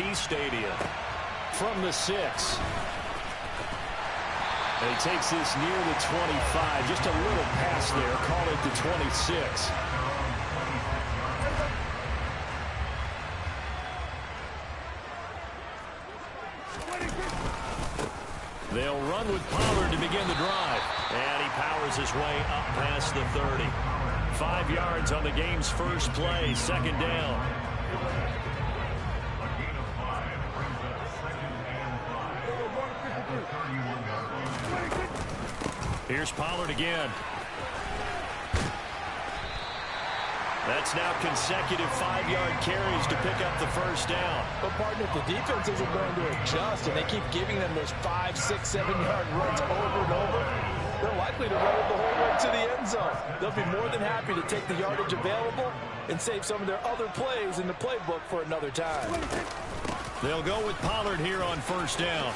Madden23 Stadium. From the 6. And he takes this near the 25. Just a little pass there. Call it the 26. They'll run with Pollard to begin the drive. And he powers his way up past the 30. 5 yards on the game's first play. Second down. Here's Pollard again. That's now consecutive 5-yard carries to pick up the first down. But, partner, if the defenses are going to adjust and they keep giving them those 5, 6, 7-yard runs over and over, they're likely to run it the whole way to the end zone. They'll be more than happy to take the yardage available and save some of their other plays in the playbook for another time. They'll go with Pollard here on first down.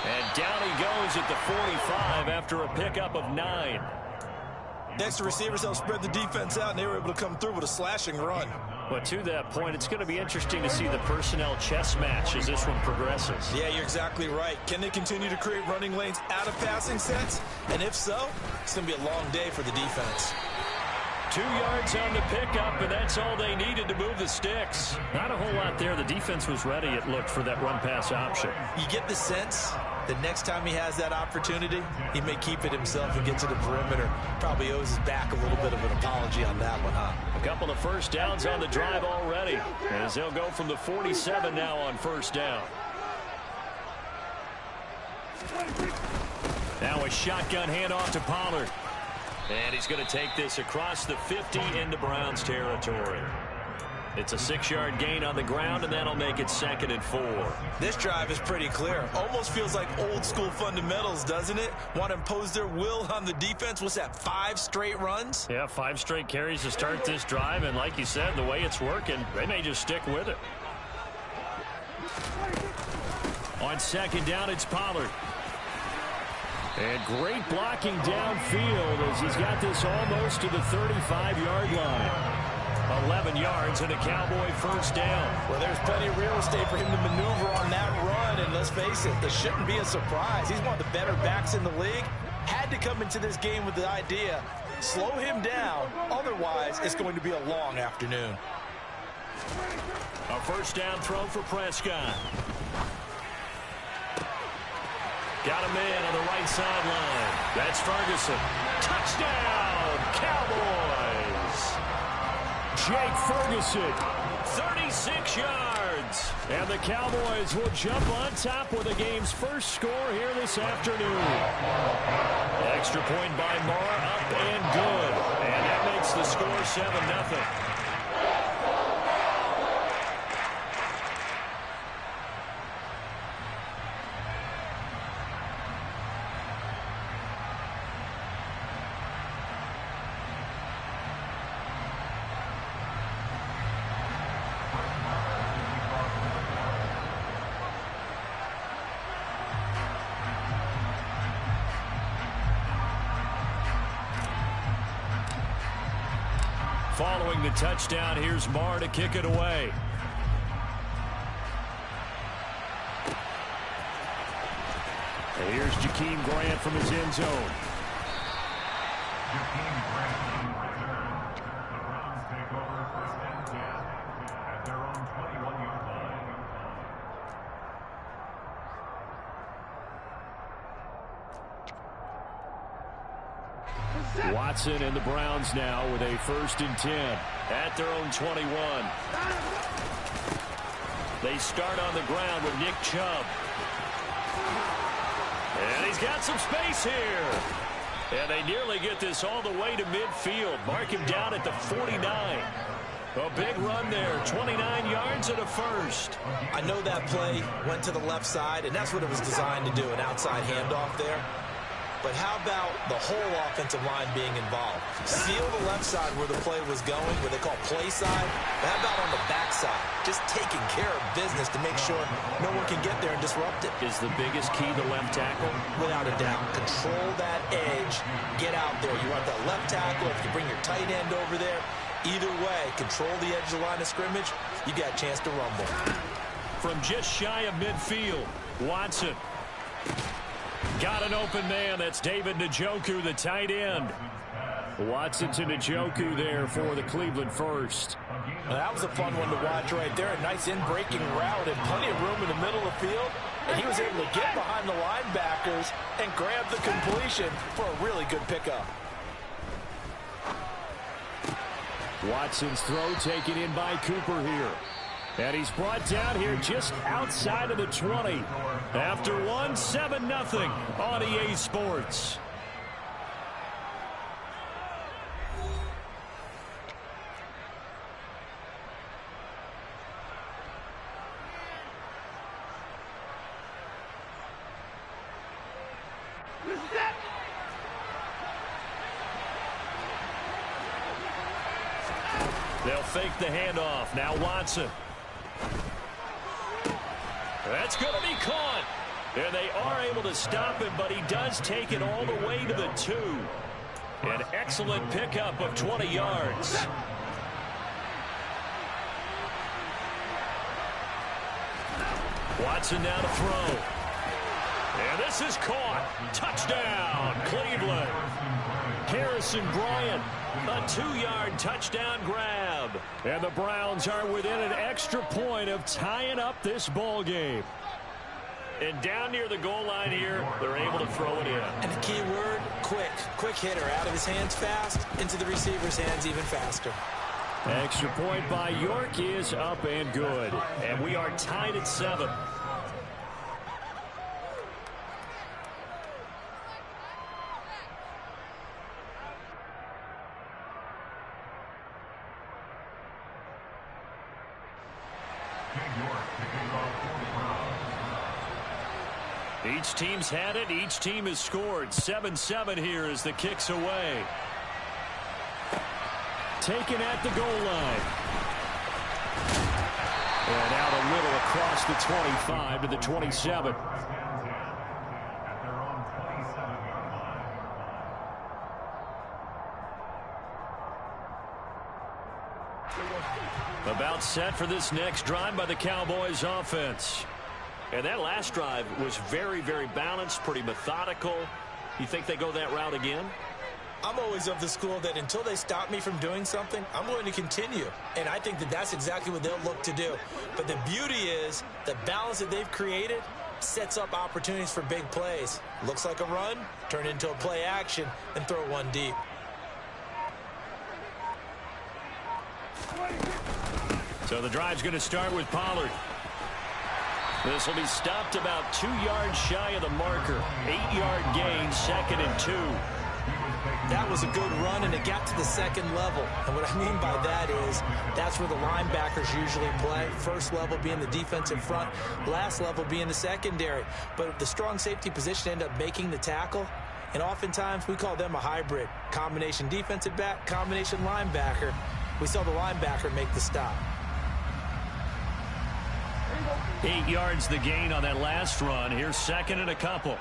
And down he goes at the 45 after a pickup of 9. Next, the receivers help spread the defense out, and they were able to come through with a slashing run. But to that point, it's going to be interesting to see the personnel chess match as this one progresses. Yeah, you're exactly right. Can they continue to create running lanes out of passing sets? And if so, it's going to be a long day for the defense. 2 yards on the pickup, and that's all they needed to move the sticks. Not a whole lot there. The defense was ready, it looked, for that run-pass option. You get the sense that next time he has that opportunity, he may keep it himself and get to the perimeter. Probably owes his back a little bit of an apology on that one, huh? A couple of first downs on the drive already, as they'll go from the 47 now on first down. Now a shotgun handoff to Pollard. And he's going to take this across the 50 into Browns territory. It's a 6-yard gain on the ground, and that'll make it 2nd and 4. This drive is pretty clear. Almost feels like old-school fundamentals, doesn't it? Want to impose their will on the defense. What's that, 5 straight runs? Yeah, 5 straight carries to start this drive, and like you said, the way it's working, they may just stick with it. On second down, it's Pollard. And great blocking downfield as he's got this almost to the 35-yard line. 11 yards and a Cowboy first down. Well, there's plenty of real estate for him to maneuver on that run, and let's face it, this shouldn't be a surprise. He's one of the better backs in the league. Had to come into this game with the idea, slow him down, otherwise it's going to be a long afternoon. A first down throw for Prescott. Got him in on the right sideline. That's Ferguson. Touchdown, Cowboys! Jake Ferguson, 36 yards. And the Cowboys will jump on top with the game's first score here this afternoon. Extra point by Marr, up and good. And that makes the score 7-0. Following the touchdown, here's Marr to kick it away. And here's Jakeem Grant from his end zone. Jakeem Grant returns. The Browns take over 1st and 10 at their own 21-yard line. Watson and the Browns now with a 1st and 10 at their own 21. They start on the ground with Nick Chubb. And he's got some space here. And they nearly get this all the way to midfield. Mark him down at the 49. A big run there, 29 yards and a 1st. I know that play went to the left side, and that's what it was designed to do, an outside handoff there. But how about the whole offensive line being involved? Seal the left side where the play was going, what they call play side. But how about on the back side? Just taking care of business to make sure no one can get there and disrupt it. Is the biggest key the left tackle? Without a doubt. Control that edge. Get out there. You want that left tackle. If you bring your tight end over there, either way, control the edge of the line of scrimmage, you got a chance to rumble. from just shy of midfield. Watson. Got an open man. That's David Njoku, the tight end. Watson to Njoku there for the Cleveland first. Now, that was a fun one to watch right there. A nice in-breaking route and plenty of room in the middle of the field. And he was able to get behind the linebackers and grab the completion for a really good pickup. Watson's throw taken in by Cooper here. And he's brought down here just outside of the 20. After 7-0 on EA Sports. They'll fake the handoff. Now Watson. That's going to be caught. And they are able to stop him, but he does take it all the way to the 2. An excellent pickup of 20 yards. Watson now to throw. And this is caught. Touchdown, Cleveland. Harrison Bryant, a 2-yard touchdown grab. And the Browns are within an extra point of tying up this ball game. And down near the goal line here, they're able to throw it in. And the key word, quick. Quick hitter. Out of his hands fast, into the receiver's hands even faster. Extra point by York is up and good. And we are tied at 7. Each team's had it. Each team has scored. 7-7 here as the kick's away. Taken at the goal line. And out a little across the 25 to the 27. About set for this next drive by the Cowboys offense. And that last drive was very, very balanced, pretty methodical. You think they go that route again? I'm always of the school that until they stop me from doing something, I'm going to continue. And I think that that's exactly what they'll look to do. But the beauty is the balance that they've created sets up opportunities for big plays. Looks like a run, turn it into a play action, and throw one deep. So the drive's going to start with Pollard. This will be stopped about 2 yards shy of the marker. 8-yard gain, 2nd and 2. That was a good run, and it got to the second level. And what I mean by that is that's where the linebackers usually play. First level being the defensive front, last level being the secondary. But the strong safety position ended up making the tackle. And oftentimes we call them a hybrid. Combination defensive back, combination linebacker. We saw the linebacker make the stop. 8 yards the gain on that last run. Here's 2nd and a couple.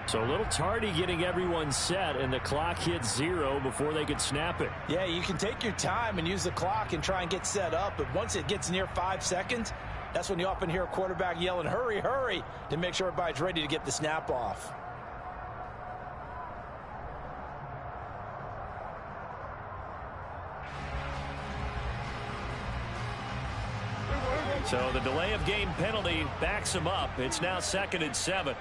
So a little tardy getting everyone set, and the clock hits 0 before they could snap it. Yeah, you can take your time and use the clock and try and get set up, but once it gets near 5 seconds, that's when you often hear a quarterback yelling, hurry, hurry, to make sure everybody's ready to get the snap off. So the delay of game penalty backs him up. It's now 2nd and 7.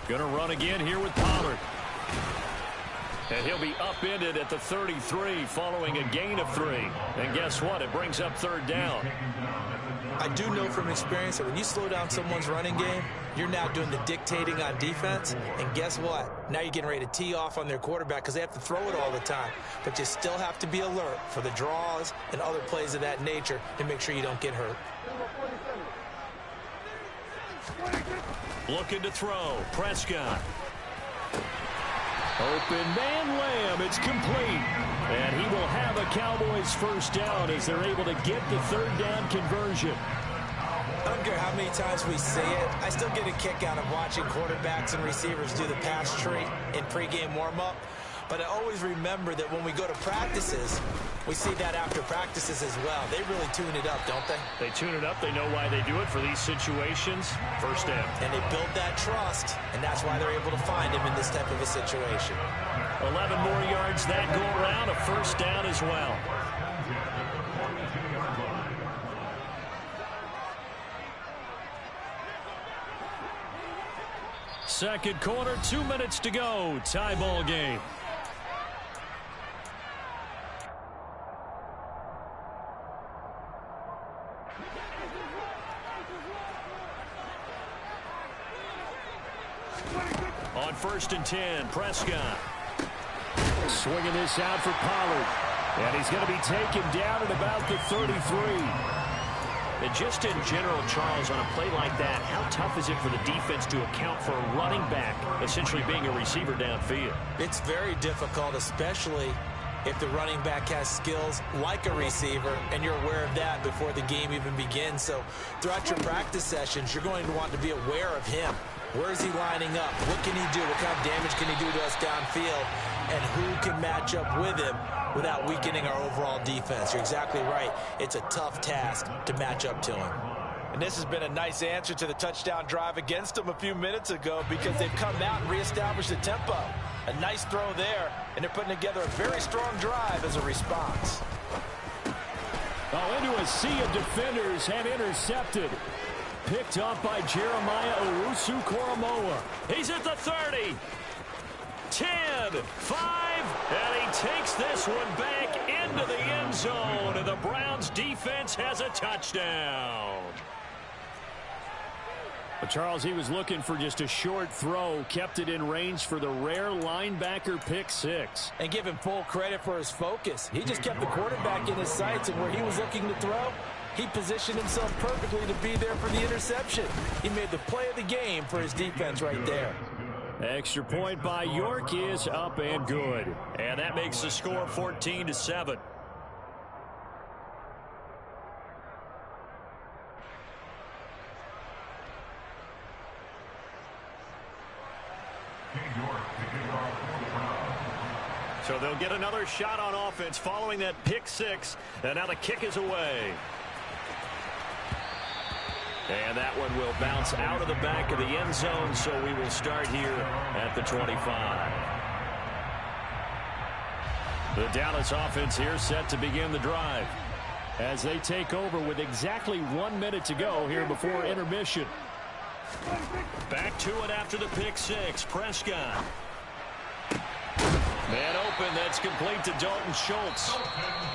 Going to run again here with Pollard. And he'll be upended at the 33 following a gain of 3. And guess what? It brings up 3rd down. I do know from experience that when you slow down someone's running game, you're now doing the dictating on defense. And guess what? Now you're getting ready to tee off on their quarterback because they have to throw it all the time. But you still have to be alert for the draws and other plays of that nature to make sure you don't get hurt. Looking to throw. Prescott. Open man Lamb. It's complete. And he will have a Cowboys first down as they're able to get the third down conversion. I don't care how many times we say it, I still get a kick out of watching quarterbacks and receivers do the pass tree in pregame warm-up. But I always remember that when we go to practices, we see that after practices as well. They really tune it up, don't they? They tune it up. They know why they do it for these situations. First down. And they build that trust, and that's why they're able to find him in this type of a situation. 11 more yards that go around. A first down as well. Second quarter, 2 minutes to go. Tie ball game. On 1st and 10, Prescott. Swinging this out for Pollard. And he's going to be taken down at about the 33. And just in general, Charles, on a play like that, how tough is it for the defense to account for a running back essentially being a receiver downfield? It's very difficult, especially if the running back has skills like a receiver, and you're aware of that before the game even begins. So throughout your practice sessions, you're going to want to be aware of him. Where is he lining up? What can he do? What kind of damage can he do to us downfield? And who can match up with him without weakening our overall defense? You're exactly right. It's a tough task to match up to him. And this has been a nice answer to the touchdown drive against them a few minutes ago, because they've come out and reestablished the tempo. A nice throw there, and they're putting together a very strong drive as a response. Oh, into a sea of defenders and intercepted. Picked up by Jeremiah Owusu-Koramoah. He's at the 30. 10, 5, and he takes this one back into the end zone, and the Browns defense has a touchdown. But Charles, he was looking for just a short throw, kept it in range for the rare linebacker pick six. And give him full credit for his focus. He just kept the quarterback in his sights, and where he was looking to throw, he positioned himself perfectly to be there for the interception. He made the play of the game for his defense right there. Extra point by York is up and good. And that makes the score 14-7. So they'll get another shot on offense following that pick six. And now the kick is away. And that one will bounce out of the back of the end zone, so we will start here at the 25. The Dallas offense here set to begin the drive as they take over with exactly 1 minute to go here before intermission. Back to it after the pick six. Prescott. Man open, that's complete to Dalton Schultz.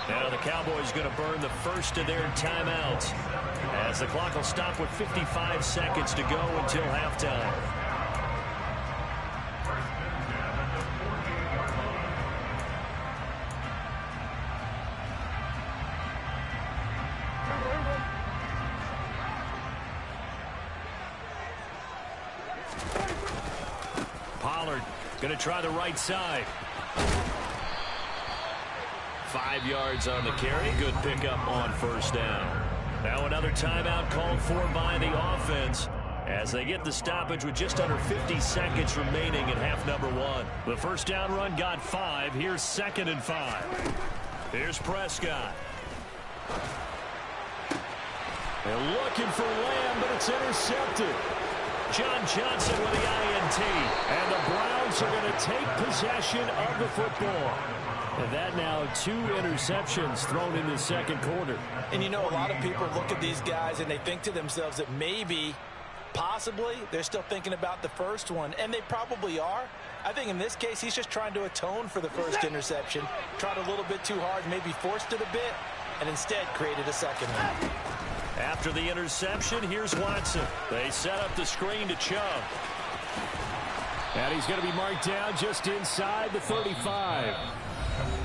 Now the Cowboys going to burn the first of their timeouts, as the clock will stop with 55 seconds to go until halftime. Pollard going to try the right side. 5 yards on the carry. Good pickup on first down. Now another timeout called for by the offense as they get the stoppage with just under 50 seconds remaining in half number one. The first down run got 5. Here's 2nd and 5. Here's Prescott. They're looking for Lamb, but it's intercepted. John Johnson with the INT. And the Browns are going to take possession of the football. And that now 2 interceptions thrown in the second quarter. And you know, a lot of people look at these guys and they think to themselves that maybe, possibly, they're still thinking about the first one. And they probably are. I think in this case, he's just trying to atone for the first interception. Tried a little bit too hard, maybe forced it a bit, and instead created a second one. After the interception, here's Watson. They set up the screen to Chubb. And he's going to be marked down just inside the 35.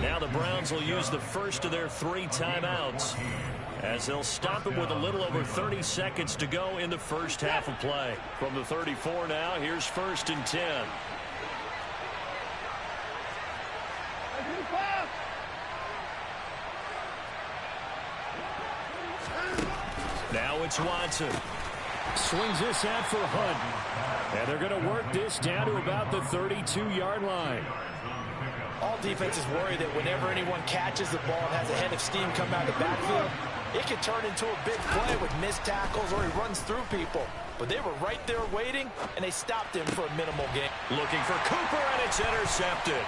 Now the Browns will use the first of their 3 timeouts, as they'll stop him with a little over 30 seconds to go in the first half of play. From the 34 now, here's 1st and 10. Now it's Watson. Swings this out for Hunt. And they're going to work this down to about the 32-yard line. All defenses worry that whenever anyone catches the ball and has a head of steam come out of the backfield, it can turn into a big play with missed tackles or he runs through people. But they were right there waiting, and they stopped him for a minimal gain. Looking for Cooper, and it's intercepted.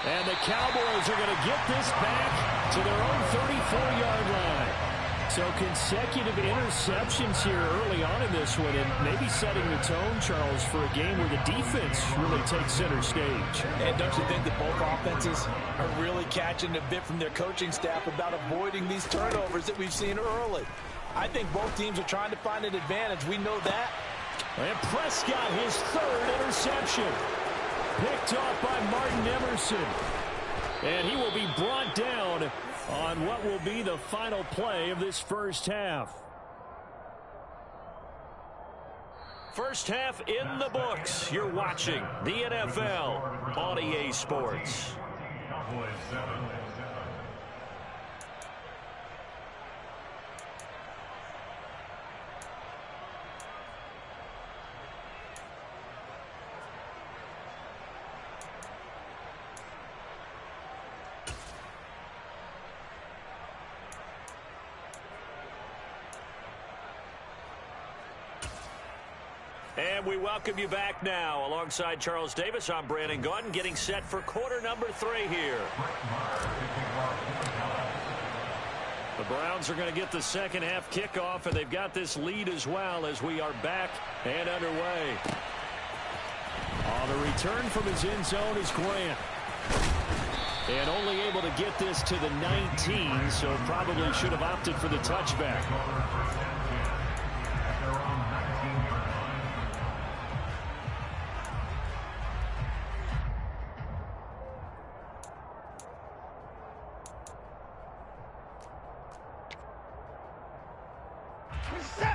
And the Cowboys are going to get this back to their own 34-yard line. So consecutive interceptions here early on in this one, and maybe setting the tone, Charles, for a game where the defense really takes center stage. And don't you think that both offenses are really catching a bit from their coaching staff about avoiding these turnovers that we've seen early? I think both teams are trying to find an advantage. We know that. And Prescott, his third interception. Picked off by Martin Emerson. And he will be brought down on what will be the final play of this first half. First half in the books. You're watching the NFL on EA Sports. And we welcome you back now. Alongside Charles Davis, I'm Brandon Gaudin, getting set for quarter number 3 here. The Browns are going to get the second half kickoff, and they've got this lead as well as we are back and underway. On the return from his end zone is Grant. And only able to get this to the 19, so probably should have opted for the touchback.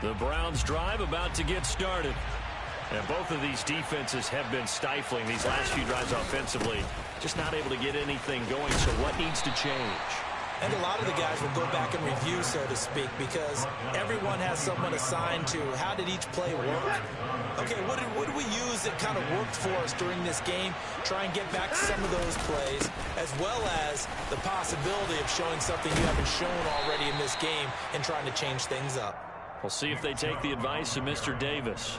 The Browns drive about to get started. And both of these defenses have been stifling these last few drives offensively. Just not able to get anything going, so what needs to change? And a lot of the guys will go back and review, so to speak, because everyone has someone assigned to how did each play work. Okay, what did we use that kind of worked for us during this game? Try and get back to some of those plays, as well as the possibility of showing something you haven't shown already in this game and trying to change things up. We'll see if they take the advice of Mr. Davis.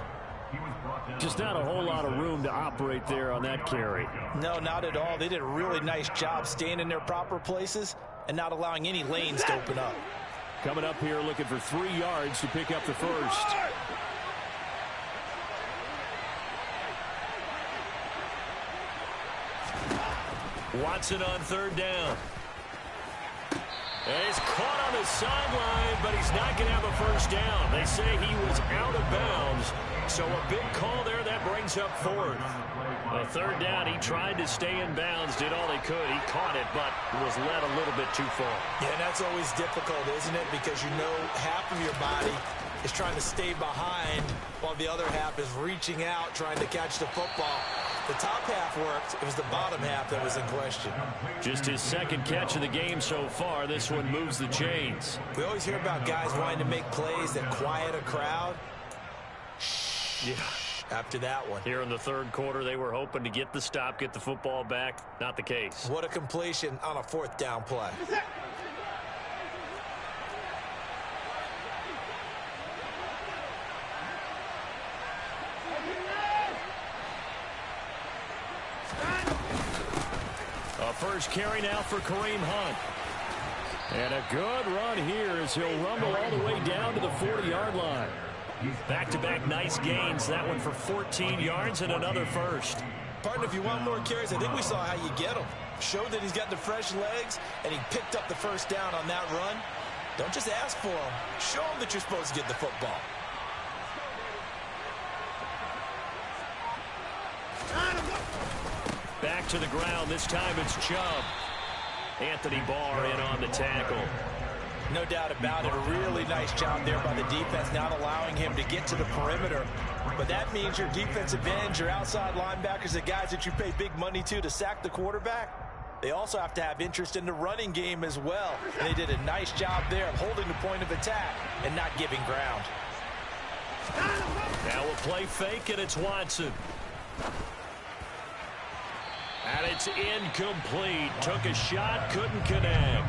Just not a whole lot of room to operate there on that carry. No, not at all. They did a really nice job staying in their proper places and not allowing any lanes to open up. Coming up here looking for 3 yards to pick up the first. Watson on third down. And he's caught on the sideline, but he's not going to have a first down. They say he was out of bounds, so a big call there that brings up fourth. A third down, he tried to stay in bounds, did all he could. He caught it, but was led a little bit too far. Yeah, and that's always difficult, isn't it? Because you know half of your body is trying to stay behind while the other half is reaching out, trying to catch the football. The top half worked. It was the bottom half that was in question. Just his second catch of the game so far. This one moves the chains. We always hear about guys wanting to make plays that quiet a crowd. Yeah. After that one. Here in the third quarter, they were hoping to get the stop, get the football back. Not the case. What a completion on a fourth down play. First carry now for Kareem Hunt. And a good run here as he'll rumble all the way down to the 40-yard line. Back-to-back nice gains. That one for 14 yards and another first. Partner, if you want more carries, I think we saw how you get them. Showed that he's got the fresh legs, and he picked up the first down on that run. Don't just ask for them. Show them that you're supposed to get the football. Back to the ground. This time it's Chubb. Anthony Barr in on the tackle. No doubt about it. A really nice job there by the defense, not allowing him to get to the perimeter. But that means your defensive ends, your outside linebackers, the guys that you pay big money to sack the quarterback, they also have to have interest in the running game as well. And they did a nice job there of holding the point of attack and not giving ground. Now a play fake, and it's Watson. And it's incomplete. Took a shot, couldn't connect.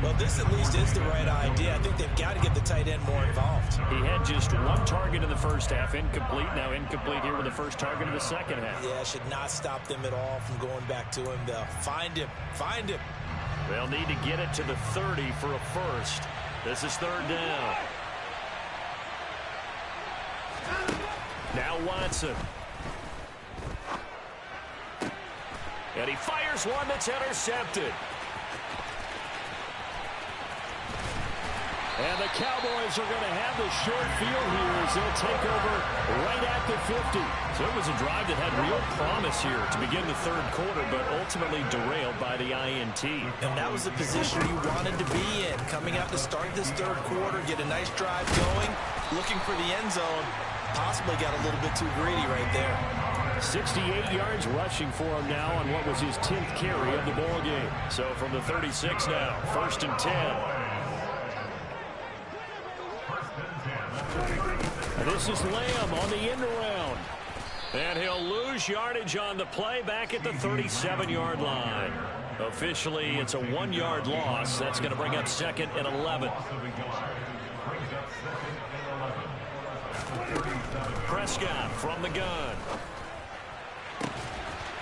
Well, this at least is the right idea. I think they've got to get the tight end more involved. He had just one target in the first half, incomplete. Now incomplete here with the first target of the second half. Yeah, should not stop them at all from going back to him, though. Find him. Find him. They'll need to get it to the 30 for a first. This is third down. Now Watson. And he fires one that's intercepted. And the Cowboys are going to have the short field here as they'll take over right at the 50. So it was a drive that had real promise here to begin the third quarter, but ultimately derailed by the INT. And that was the position you wanted to be in. Coming out to start this third quarter, get a nice drive going, looking for the end zone. Possibly got a little bit too greedy right there. 68 yards rushing for him now on what was his 10th carry of the ball game. So from the 36 now, 1st and 10. This is Lamb on the end around. And he'll lose yardage on the play back at the 37-yard line. Officially, it's a 1-yard loss. That's going to bring up 2nd and 11. Prescott from the gun.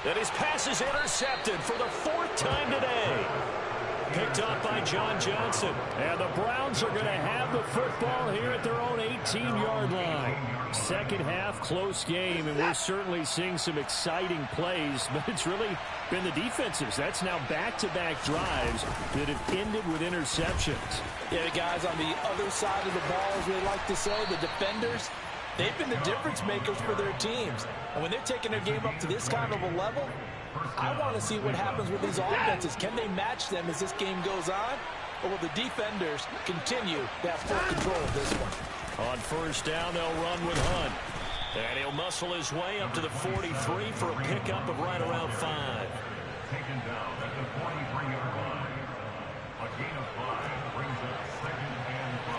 And his pass is intercepted for the 4th time today. Picked up by John Johnson. And the Browns are going to have the football here at their own 18-yard line. Second half, close game, and we're certainly seeing some exciting plays, but it's really been the defensives. That's now back-to-back drives that have ended with interceptions. Yeah, the guys on the other side of the ball, as we like to say, the defenders, they've been the difference makers for their teams. And when they're taking their game up to this kind of a level, I want to see what happens with these offenses. Can they match them as this game goes on? Or will the defenders continue to have full control of this one? On first down, they'll run with Hunt. And he'll muscle his way up to the 43 for a pickup of right around 5. Taken down at the 43-yard line. A gain of 5 brings up 2nd and 5.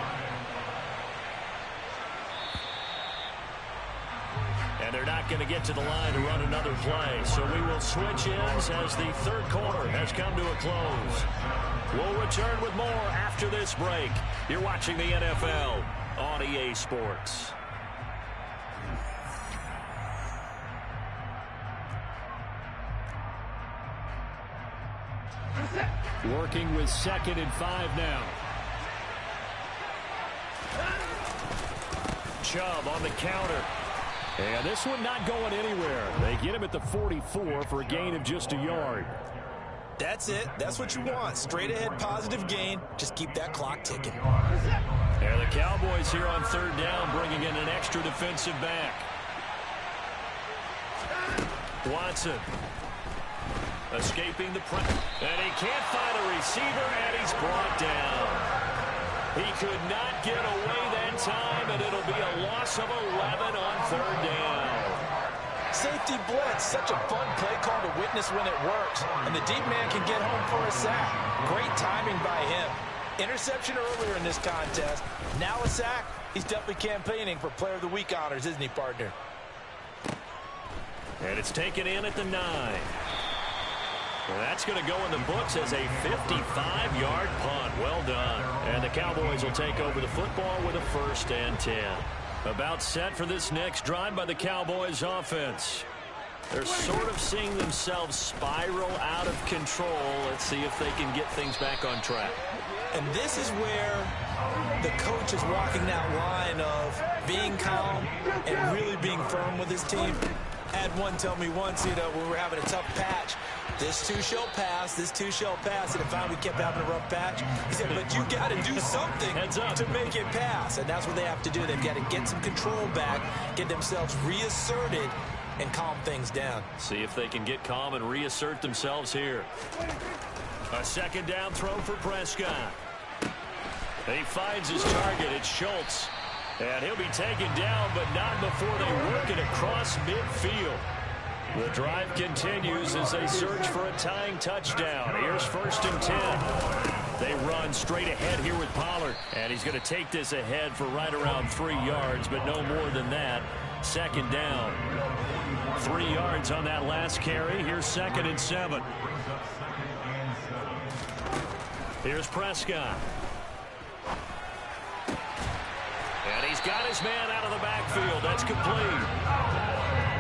And they're not going to get to the line to run another play. So we will switch ends as the third quarter has come to a close. We'll return with more after this break. You're watching the NFL on EA Sports. Working with 2nd and 5 now. Chubb on the counter. And this one not going anywhere. They get him at the 44 for a gain of just a yard. That's it. That's what you want. Straight ahead positive gain. Just keep that clock ticking. And the Cowboys here on third down bringing in an extra defensive back. Watson. Escaping the press. And he can't find a receiver, and he's brought down. He could not get away that time, and it'll be a loss of 11 on third down. Safety blitz, such a fun play call to witness when it works. And the deep man can get home for a sack. Great timing by him. Interception earlier in this contest. Now a sack. He's definitely campaigning for Player of the Week honors, isn't he, partner? And it's taken in at the 9. Well, that's going to go in the books as a 55-yard punt. Well done. And the Cowboys will take over the football with a 1st and 10. About set for this next drive by the Cowboys offense. They're sort of seeing themselves spiral out of control. Let's see if they can get things back on track. And this is where the coach is walking that line of being calm and really being firm with his team. I had one tell me once, when we were having a tough patch, this too shall pass, this too shall pass, and finally we kept having a rough patch. He said, but you got to do something to make it pass, and that's what they have to do. They've got to get some control back, get themselves reasserted, and calm things down. See if they can get calm and reassert themselves here. A 2nd down throw for Prescott. He finds his target. It's Schultz. And he'll be taken down, but not before they work it across midfield. The drive continues as they search for a tying touchdown. Here's 1st and 10. They run straight ahead here with Pollard. And he's going to take this ahead for right around 3 yards, but no more than that. 2nd down. 3 yards on that last carry. Here's 2nd and 7. Here's Prescott. And he's got his man out of the backfield. That's complete.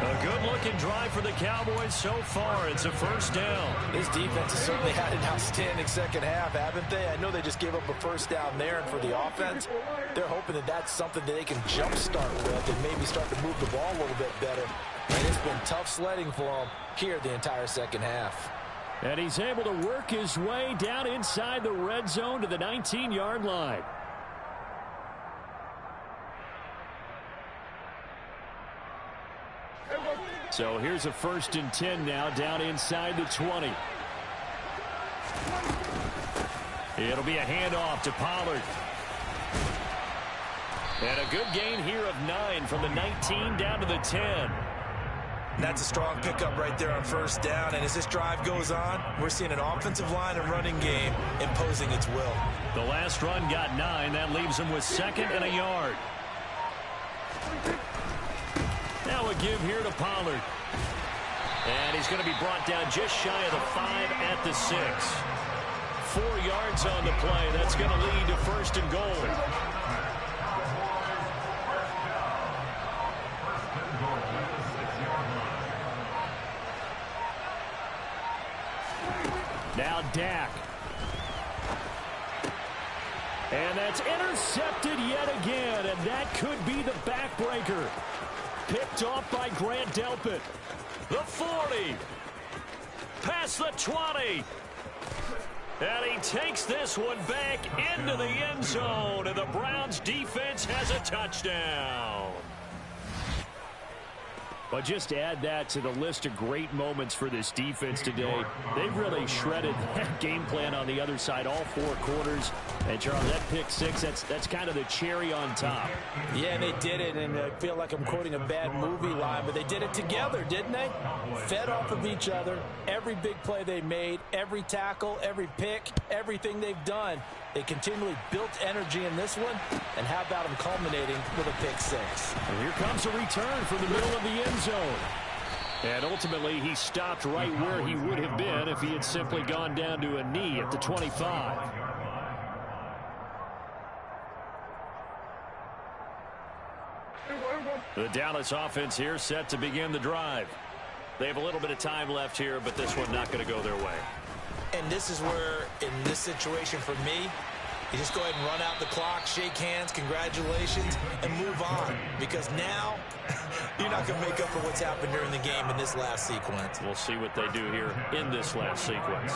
A good-looking drive for the Cowboys so far. It's a 1st down. This defense has certainly had an outstanding second half, haven't they? I know they just gave up a 1st down there, and for the offense, they're hoping that that's something that they can jumpstart with and maybe start to move the ball a little bit better. And it's been tough sledding for them here the entire second half. And he's able to work his way down inside the red zone to the 19-yard line. So here's a 1st and 10 now down inside the 20. It'll be a handoff to Pollard. And a good gain here of 9 from the 19 down to the 10. That's a strong pickup right there on 1st down. And as this drive goes on, we're seeing an offensive line and running game imposing its will. The last run got 9. That leaves him with 2nd and a yard. Now a give here to Pollard. And he's going to be brought down just shy of the 5 at the 6. 4 yards on the play. That's going to lead to 1st and goal. Now Dak. And that's intercepted yet again, and that could be the backbreaker. Picked off by Grant Delpit. The 40. Past the 20. And he takes this one back into the end zone, and the Browns defense has a touchdown. But just to add that to the list of great moments for this defense today, they've really shredded that game plan on the other side all 4 quarters. And, Charles, that pick 6, that's kind of the cherry on top. Yeah, and they did it, and I feel like I'm quoting a bad movie line, but they did it together, didn't they? Fed off of each other. Every big play they made, every tackle, every pick, everything they've done. They continually built energy in this one, and how about them culminating with a pick 6? And here comes a return from the middle of the end zone. And ultimately, he stopped right where he would have been if he had simply gone down to a knee at the 25. The Dallas offense here set to begin the drive. They have a little bit of time left here, but this one not going to go their way. And this is where, in this situation for me, you just go ahead and run out the clock, shake hands, congratulations, and move on. Because now, you're not going to make up for what's happened during the game in this last sequence. We'll see what they do here in this last sequence.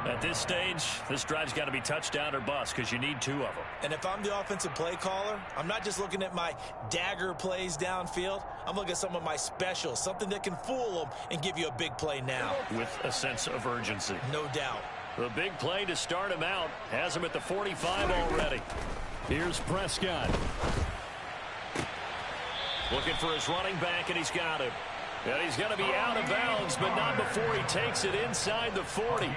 At this stage, this drive's got to be touchdown or bust because you need 2 of them. And if I'm the offensive play caller, I'm not just looking at my dagger plays downfield. I'm looking at some of my specials, something that can fool them and give you a big play now. With a sense of urgency. No doubt. The big play to start him out has him at the 45 already. Here's Prescott. Looking for his running back, and he's got him. And he's going to be out of bounds, but not before he takes it inside the 40.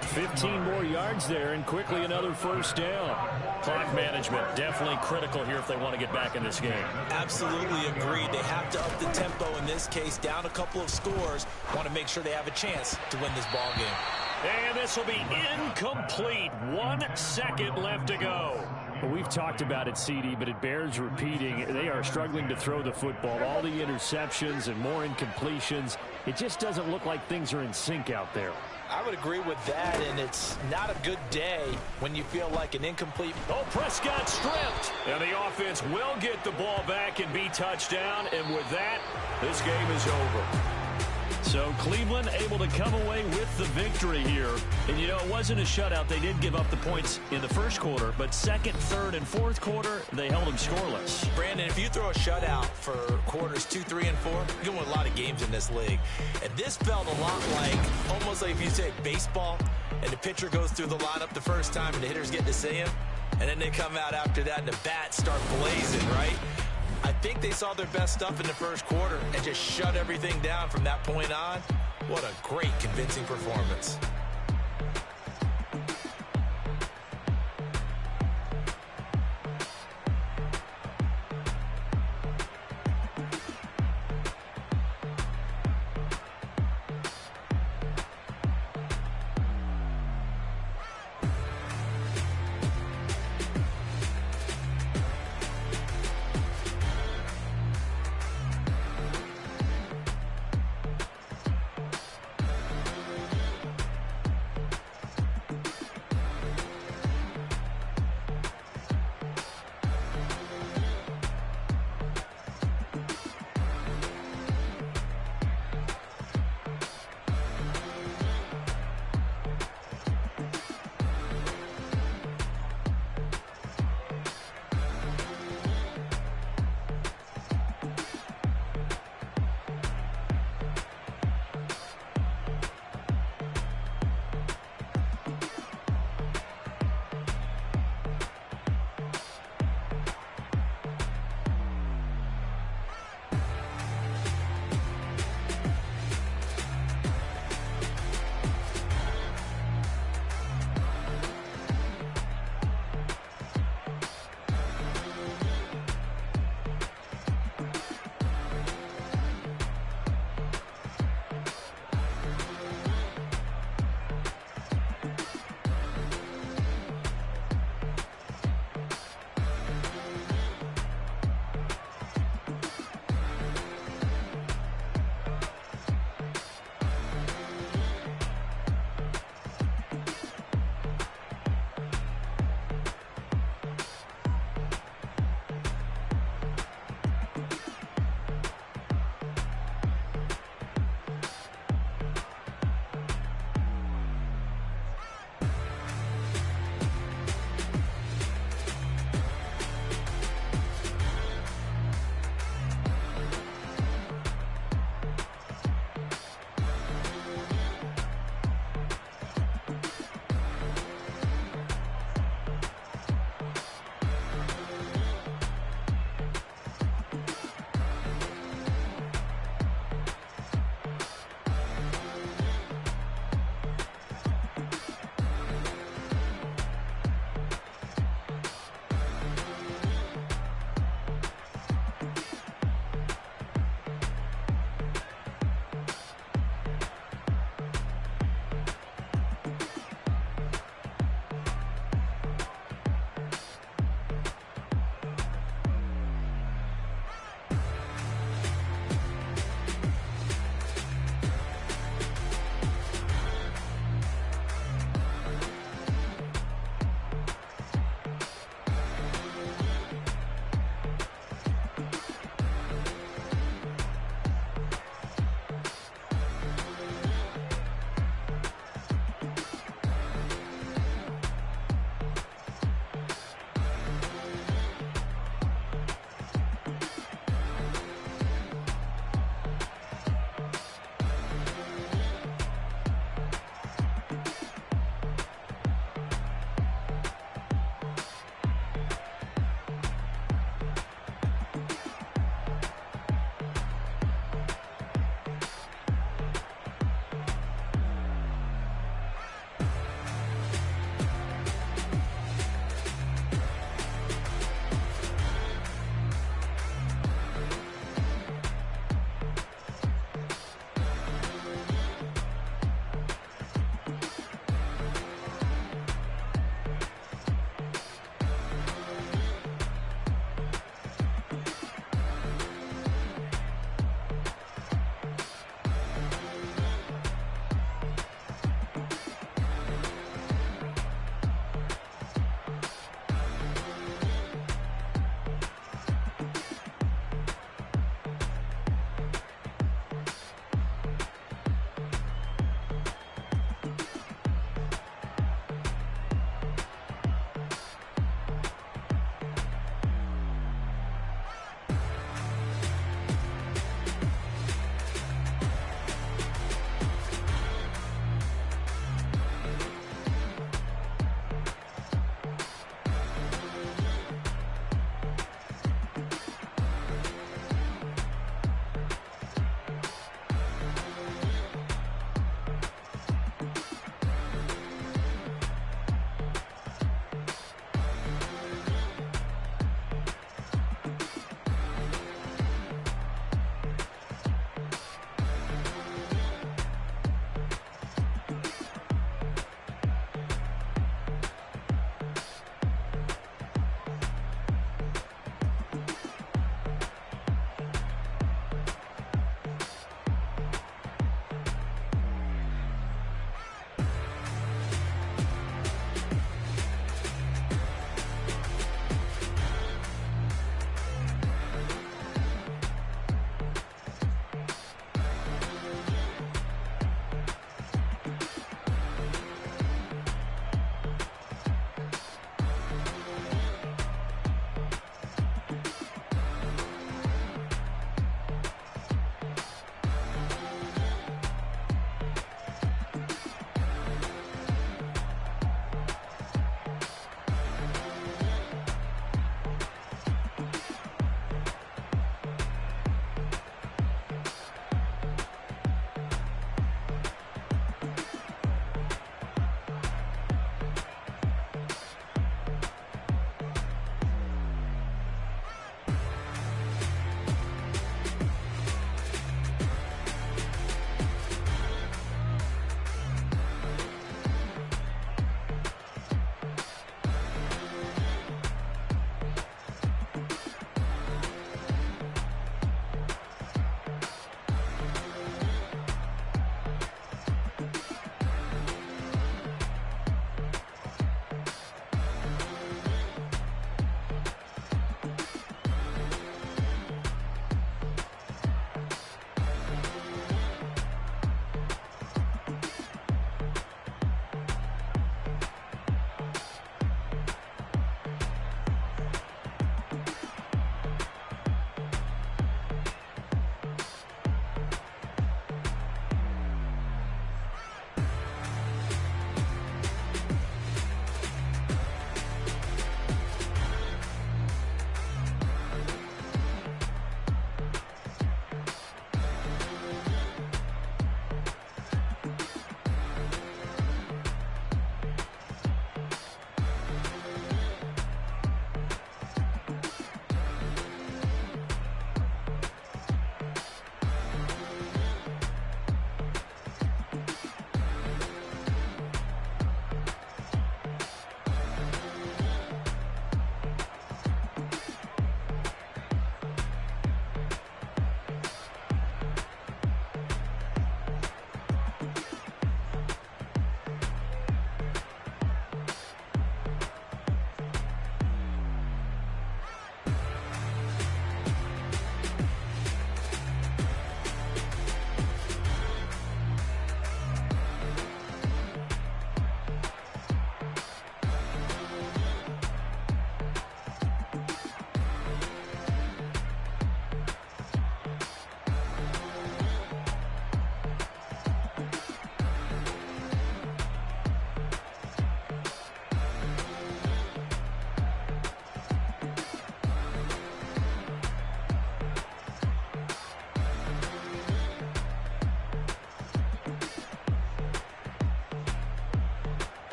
15 more yards there, and quickly another 1st down. Clock management definitely critical here if they want to get back in this game. Absolutely agreed. They have to up the tempo in this case, down a couple of scores. Want to make sure they have a chance to win this ball game. And this will be incomplete. 1 second left to go. Well, we've talked about it, CD, but it bears repeating. They are struggling to throw the football. All the interceptions and more incompletions. It just doesn't look like things are in sync out there. I would agree with that, and it's not a good day when you feel like an incomplete. Oh, Prescott stripped. And the offense will get the ball back and be touchdown. And with that, this game is over. So Cleveland able to come away with the victory here. And, you know, it wasn't a shutout. They did give up the points in the first quarter, but second, third, and fourth quarter, they held them scoreless. Brandon, if you throw a shutout for quarters 2, 3, and 4, you're going to win a lot of games in this league. And this felt a lot like, almost like if you say baseball, and the pitcher goes through the lineup the first time, and the hitters get to see him, and then they come out after that, and the bats start blazing, right? I think they saw their best stuff in the first quarter and just shut everything down from that point on. What a great, convincing performance.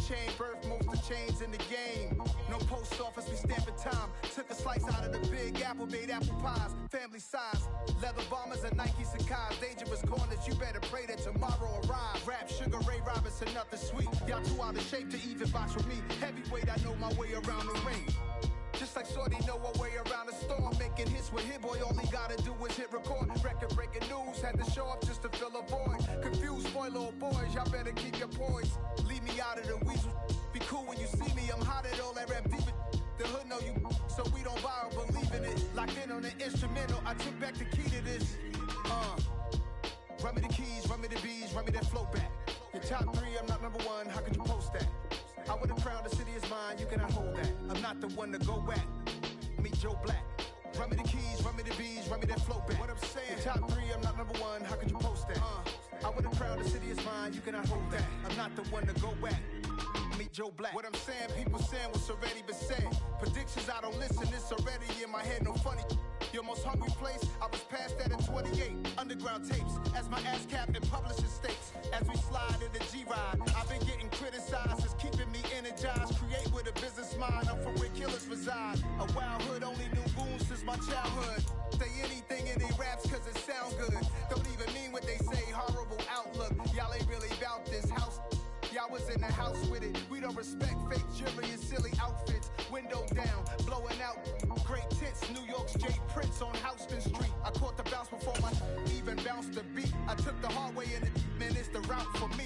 chain, birth most of chains in the game. No post office, we stamping time. Took a slice out of the big apple, made apple pies. Family size, leather bombers and Nike Sacai's. Dangerous corners, you better pray that tomorrow arrives. Rap, Sugar Ray Robinson, nothing sweet. Y'all too out of shape to even box with me. Heavyweight, I know my way around the ring. Just like Shorty know her way around the storm. Making hits with Hit Boy, all he gotta do is hit record. Record breaking news, had to show up just to fill a void. Confused boy, little boys, y'all better keep your poise. Leave me out of the weasel. Be cool when you see me, I'm hot at all that rap deep. The hood know you, so we don't borrow, believe in it. Locked in on the instrumental, I took back the key to this. Run me the keys, run me the bees, run me that flow back. Your top 3, I'm not number 1, how could you post that? I would have crowned the city is mine, you cannot hold that. I'm not the one to go back. Meet Joe Black. Run me the keys, run me the bees, run me that flow back. What I'm saying, your top 3, I'm not number 1, how could you post that? I would have crowned the city is mine, you cannot hold that. I'm not the one to go back. Meet Joe Black. What I'm saying, people saying what's already been said. Predictions, I don't listen, it's already in my head, no funny. Your most hungry place, I was past that at 28. Underground tapes, as my ass cap in publishing states. As we slide in the G-Ride, I've been getting criticized, it's keeping me energized. Create with a business mind, I'm from where killers reside. A wild hood, only knew boons since my childhood. Say anything in they raps cause it sound good. Don't even mean what they say, horrible outlook. Y'all ain't really about this house. Y'all was in the house with it. We don't respect fake jewelry and silly outfits. Window down, blowing out. Great tits, New York's J. Prince on Houston Street. I caught the bounce before my even bounced the beat. I took the hard way in it, man, it's the route for me.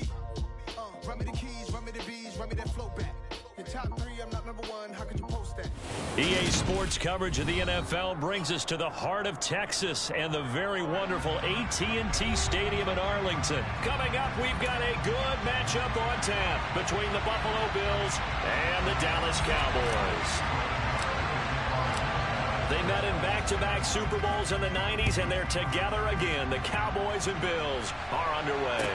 Run me the keys, run me the bees, run me that flow back. Your top 3, I'm not number 1, how could you post that? EA Sports coverage of the NFL brings us to the heart of Texas and the very wonderful AT&T Stadium in Arlington. Coming up, we've got a good matchup on tap between the Buffalo Bills and the Dallas Cowboys. They met in back-to-back Super Bowls in the 90s, and they're together again. The Cowboys and Bills are underway.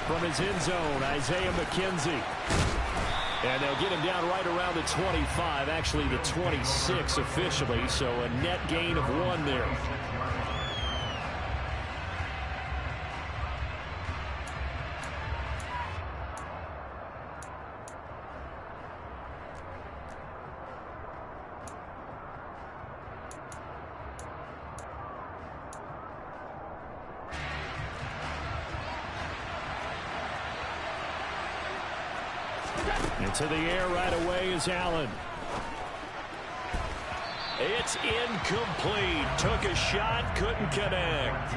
From his end zone, Isaiah McKenzie. And they'll get him down right around the 25, actually the 26 officially, so a net gain of 1 there. Into the air right away is Allen. It's incomplete. Took a shot, couldn't connect.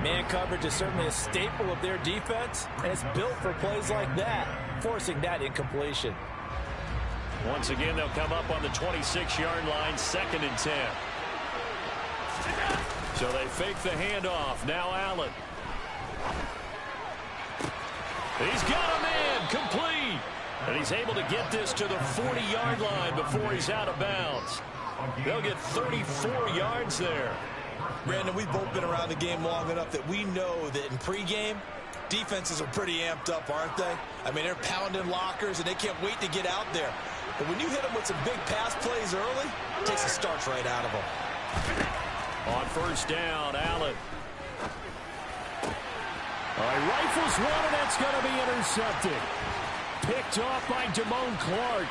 Man coverage is certainly a staple of their defense, and it's built for plays like that, forcing that incompletion. Once again, they'll come up on the 26-yard line, 2nd and 10. So they fake the handoff. Now Allen. He's got him in. Complete. And he's able to get this to the 40-yard line before he's out of bounds. They'll get 34 yards there. Brandon, we've both been around the game long enough that we know that in pregame, defenses are pretty amped up, aren't they? I mean, they're pounding lockers, and they can't wait to get out there. But when you hit them with some big pass plays early, it takes the starch right out of them. On 1st down, Allen. All right, rifles one, and that's going to be intercepted. Picked off by Damone Clark.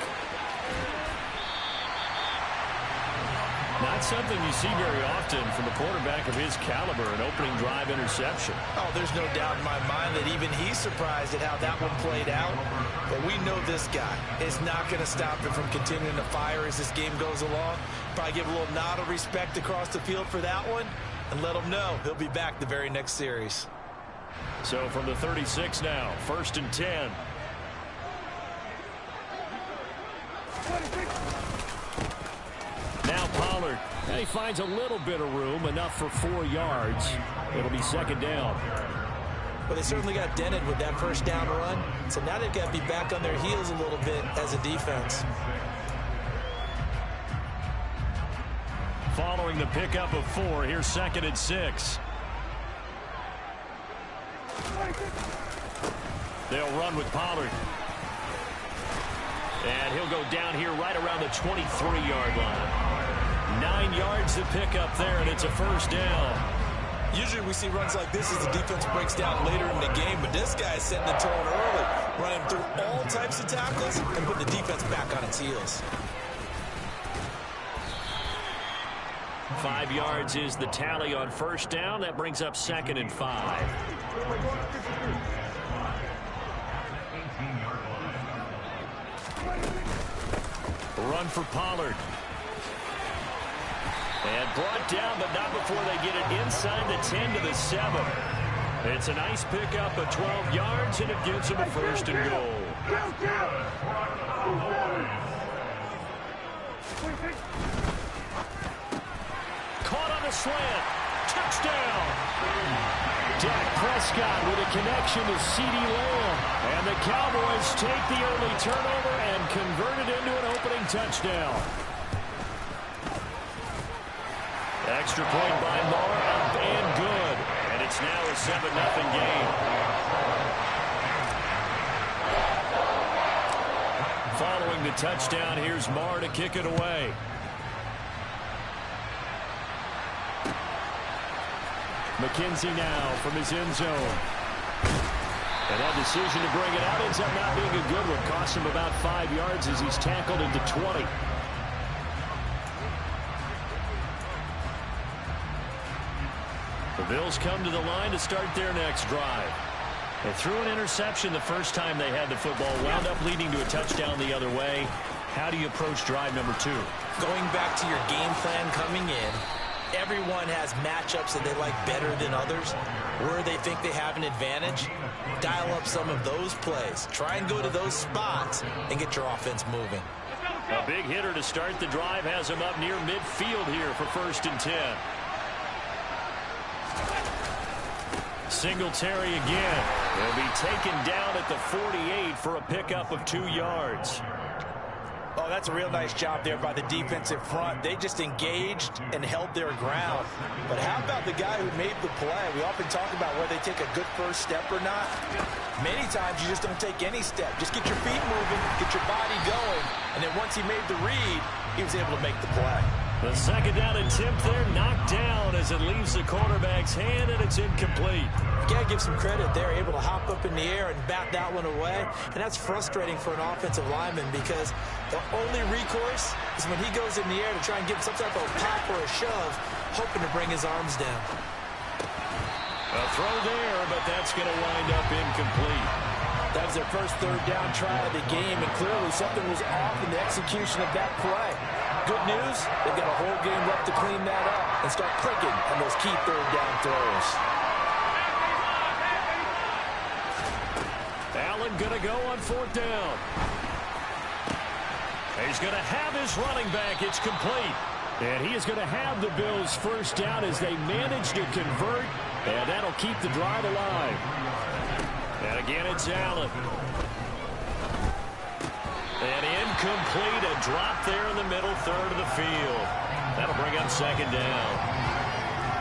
Not something you see very often from a quarterback of his caliber, an opening drive interception. Oh, there's no doubt in my mind that even he's surprised at how that one played out. But we know this guy is not going to stop him from continuing to fire as this game goes along. Probably give a little nod of respect across the field for that one and let him know he'll be back the very next series. So from the 36 now, 1st and 10. Now Pollard. And he finds a little bit of room, enough for 4 yards. It'll be 2nd down. Well, they certainly got dented with that 1st down run. So now they've got to be back on their heels a little bit as a defense. Following the pickup of 4, here's 2nd and 6. They'll run with Pollard. And he'll go down here right around the 23-yard line. 9 yards to pick up there, and it's a 1st down. Usually we see runs like this as the defense breaks down later in the game, but this guy is setting the tone early. running through all types of tackles and putting the defense back on its heels. 5 yards is the tally on first down. That brings up 2nd and 5. Run for Pollard. And brought down, but not before they get it inside the 10 to the 7. It's a nice pickup of 12 yards, and it gives them a 1st and goal. Caught on the slant. Touchdown. Dak Prescott with a connection to CeeDee Lamb. And the Cowboys take the early turnover and convert it into an opening touchdown. Extra point by Moore, up and good. And it's now a 7-0 game. Following the touchdown, here's Moore to kick it away. McKenzie now from his end zone. And that decision to bring it out ends up not being a good one. Costs him about 5 yards as he's tackled into 20. The Bills come to the line to start their next drive. They threw an interception the first time they had the football, wound up leading to a touchdown the other way. How do you approach drive number 2? Going back to your game plan coming in, everyone has matchups that they like better than others. Where they think they have an advantage, dial up some of those plays. Try and go to those spots and get your offense moving. A big hitter to start the drive has him up near midfield here for 1st and 10. Singletary again. He'll be taken down at the 48 for a pickup of 2 yards. Oh, that's a real nice job there by the defensive front. They just engaged and held their ground. But how about the guy who made the play? We often talk about whether they take a good first step or not. Many times you just don't take any step. Just get your feet moving, get your body going. And then once he made the read, he was able to make the play. The 2nd down attempt there knocked down as it leaves the quarterback's hand, and it's incomplete. You got to give some credit. They're able to hop up in the air and bat that one away. And that's frustrating for an offensive lineman because the only recourse is when he goes in the air to try and get some type of pop or a shove, hoping to bring his arms down. A throw there, but that's going to wind up incomplete. That was their first 3rd down try of the game, and clearly something was off in the execution of that play. Good news, they've got a whole game left to clean that up and start clicking on those key 3rd down throws. Allen going to go on 4th down. He's going to have his running back. It's complete. And he is going to have the Bills' 1st down as they manage to convert, and that'll keep the drive alive. And again, it's Allen. And incomplete, a drop there in the middle 3rd of the field. That'll bring up 2nd down.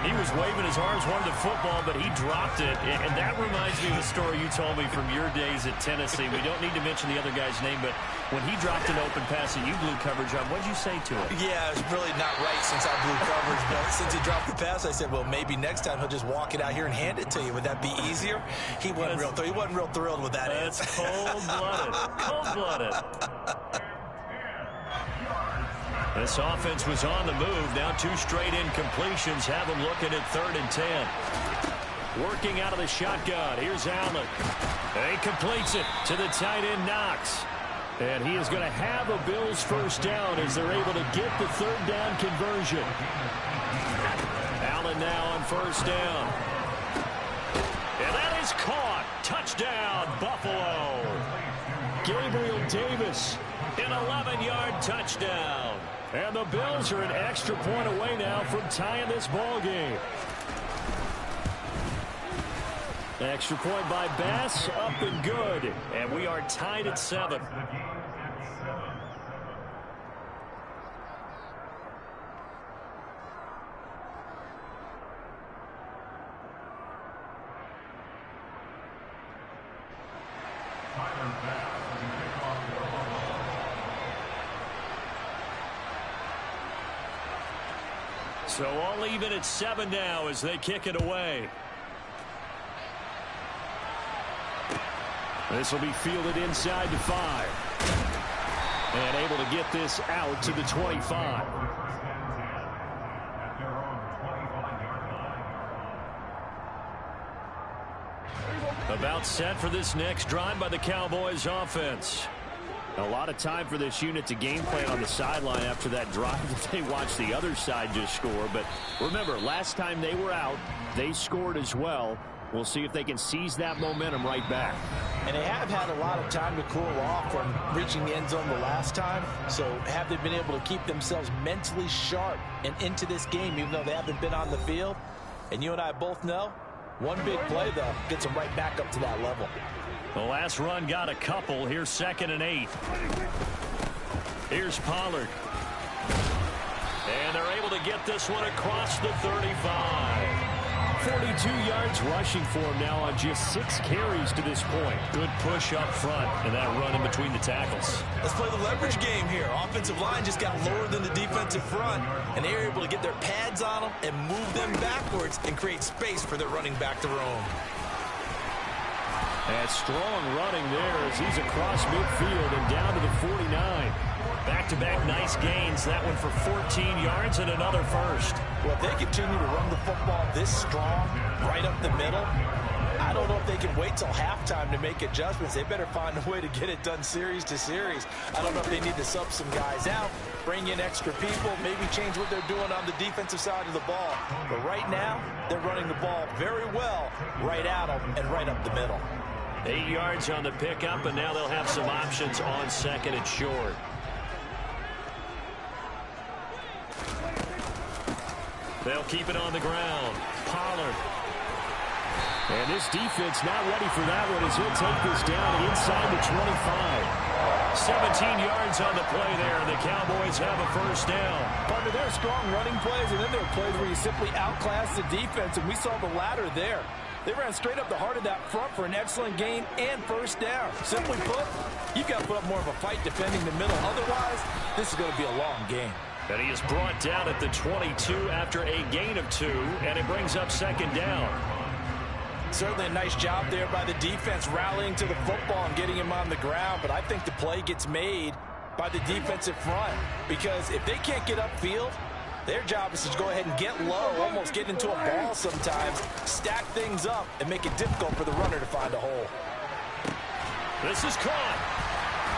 He was waving his arms, wanted the football, but he dropped it. And that reminds me of the story you told me from your days at Tennessee. We don't need to mention the other guy's name, but when he dropped an open pass that you blew coverage on, what did you say to it? Yeah, it was really not right since I blew coverage, but since he dropped the pass, I said, well, maybe next time he'll just walk it out here and hand it to you. Would that be easier? He wasn't real thrilled with that. That's cold-blooded. Cold-blooded. This offense was on the move. Now 2 straight incompletions have them looking at 3rd and 10. Working out of the shotgun. Here's Allen. He completes it to the tight end Knox. And he is going to have a Bills 1st down as they're able to get the 3rd down conversion. Allen now on 1st down. And that is caught. Touchdown, Buffalo. Gabriel Davis, an 11-yard touchdown. And the Bills are an extra point away now from tying this ball game. Extra point by Bass, up and good. And we are tied at 7. So all even at 7 now as they kick it away. This will be fielded inside the 5. And able to get this out to the 25. About set for this next drive by the Cowboys offense. A lot of time for this unit to game plan on the sideline after that drive that they watched the other side just score. But remember, last time they were out, they scored as well. We'll see if they can seize that momentum right back. And they have had a lot of time to cool off from reaching the end zone the last time. So have they been able to keep themselves mentally sharp and into this game, even though they haven't been on the field? And you and I both know, one big play, though, gets them right back up to that level. The last run got a couple. Here's 2nd and 8. Here's Pollard. And they're able to get this one across the 35. 42 yards rushing for him now on just 6 carries to this point. Good push up front and that run in between the tackles. Let's play the leverage game here. Offensive line just got lower than the defensive front, and they were able to get their pads on them and move them backwards and create space for their running back to roam. That strong running there as he's across midfield and down to the 49. Back-to-back nice gains. That one for 14 yards and another first. Well, if they continue to run the football this strong, right up the middle, I don't know if they can wait till halftime to make adjustments. They better find a way to get it done series to series. I don't know if they need to sub some guys out, bring in extra people, maybe change what they're doing on the defensive side of the ball. But right now, they're running the ball very well right at them and right up the middle. 8 yards on the pickup, and now they'll have some options on 2nd and short. They'll keep it on the ground. Pollard. And this defense not ready for that one as he'll take this down inside the 25. 17 yards on the play there. The Cowboys have a first down. Partner, there are strong running plays, and then there are plays where you simply outclass the defense, and we saw the latter there. They ran straight up the heart of that front for an excellent gain and first down. Simply put, you've got to put up more of a fight defending the middle. Otherwise, this is going to be a long game. And he is brought down at the 22 after a gain of 2, and it brings up 2nd down. Certainly a nice job there by the defense rallying to the football and getting him on the ground, but I think the play gets made by the defensive front because if they can't get upfield, their job is to go ahead and get low, almost get into a ball sometimes, stack things up, and make it difficult for the runner to find a hole. This is caught.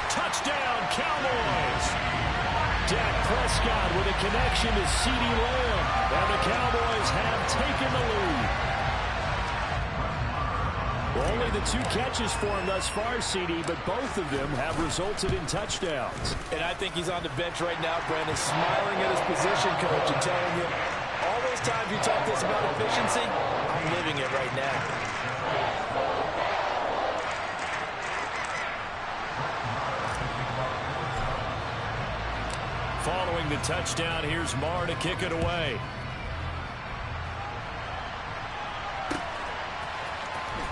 Touchdown, Cowboys. Dak Prescott with a connection to CeeDee Lamb. And the Cowboys have taken the lead. Only the 2 catches for him thus far, CD, but both of them have resulted in touchdowns. And I think he's on the bench right now, Brandon, smiling at his position coach and telling him, all those times you talk to us about efficiency, I'm living it right now. Following the touchdown, here's Marr to kick it away.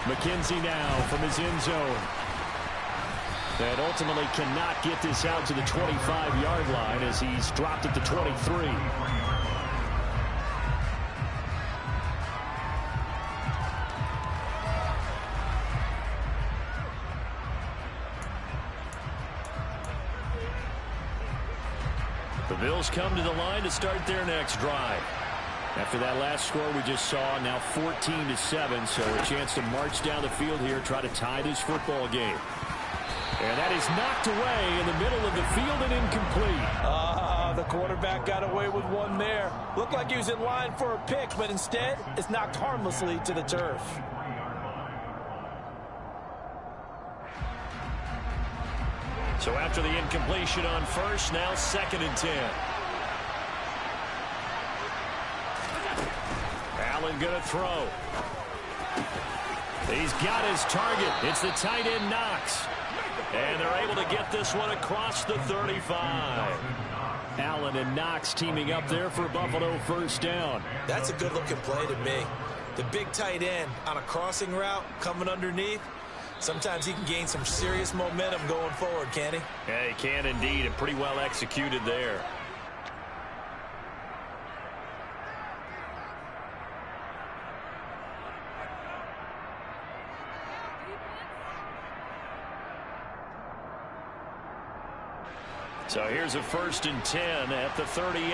McKenzie now from his end zone. And ultimately cannot get this out to the 25-yard line as he's dropped at the 23. The Bills come to the line to start their next drive. After that last score we just saw, now 14-7, so a chance to march down the field here, try to tie this football game. And that is knocked away in the middle of the field and incomplete. The quarterback got away with one there. Looked like he was in line for a pick, but instead it's knocked harmlessly to the turf. So after the incompletion on first, now 2nd and 10. Allen going to throw. He's got his target. It's the tight end Knox. And they're able to get this one across the 35. Allen and Knox teaming up there for Buffalo first down. That's a good-looking play to me. The big tight end on a crossing route coming underneath. Sometimes he can gain some serious momentum going forward, can't he? Yeah, he can indeed, and pretty well executed there. So here's a 1st and 10 at the 38.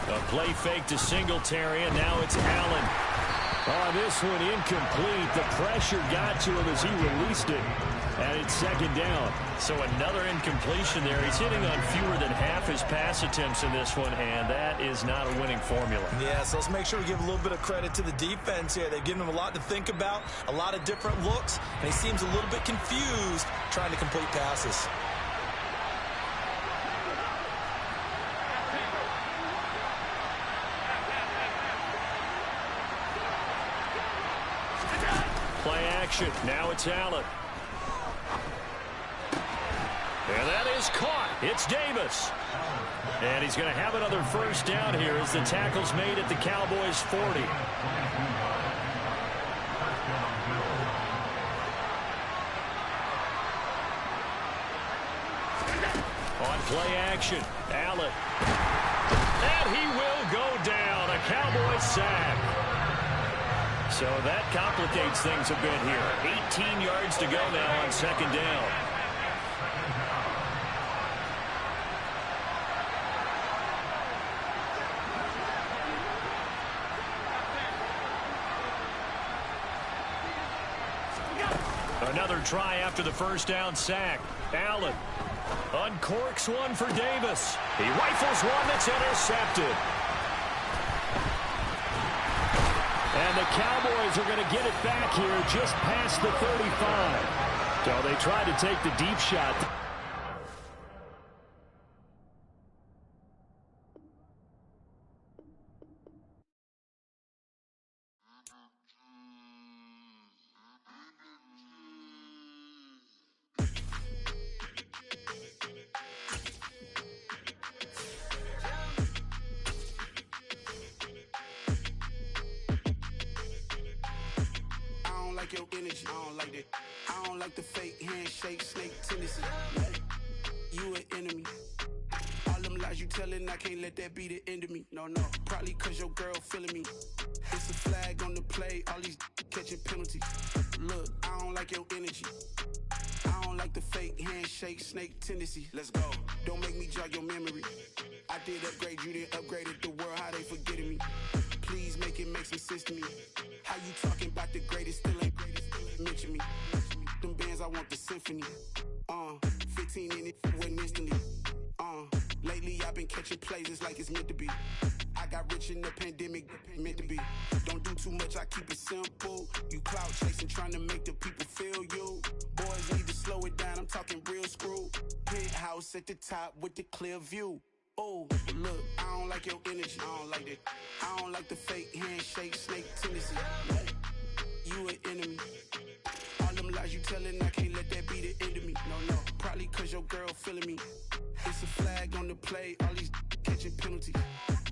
A play fake to Singletary, and now it's Allen. Oh, this one incomplete. The pressure got to him as he released it, and it's 2nd down. So another incompletion there. He's hitting on fewer than half his pass attempts in this one, and that is not a winning formula. Yeah, so let's make sure we give a little bit of credit to the defense here. They've given him a lot to think about, a lot of different looks, and he seems a little bit confused trying to complete passes. Play action. Now it's Allen. And that is caught. It's Davis. And he's going to have another 1st down here as the tackle's made at the Cowboys' 40. On play action, Allen. And he will go down. A Cowboys sack. So that complicates things a bit here. 18 yards to go now on 2nd down. Another try after the 1st down sack. Allen uncorks one for Davis. He rifles one that's intercepted. And the Cowboys are going to get it back here just past the 35. So they tried to take the deep shot. Your energy, I don't like that. I don't like the fake handshake, snake tendency. You an enemy. All them lies you telling, I can't let that be the end of me. No, probably cause your girl feeling me. It's a flag on the play, all these catching penalties. Look, I don't like your energy. I don't like the fake handshake, snake tendency. Let's go. Don't make me jog your memory. I did upgrade, you didn't upgrade it. The world, how they forgetting me. Please make it make some sense to me. How you talking about the greatest, still ain't greatest, mention me. Them bands, I want the symphony. 15 in it, went instantly. Lately I've been catching plays, it's like it's meant to be. I got rich in the pandemic, meant to be. Don't do too much, I keep it simple. You clout chasing, trying to make the people feel you. Boys need to slow it down, I'm talking real screw. Penthouse at the top with the clear view. Oh, look, I don't like your energy. I don't like that. I don't like the fake handshake, snake tendency. You an enemy. All them lies you telling, I can't let that be the end of me. No, probably cause your girl feeling me. It's a flag on the play, all these catching penalties.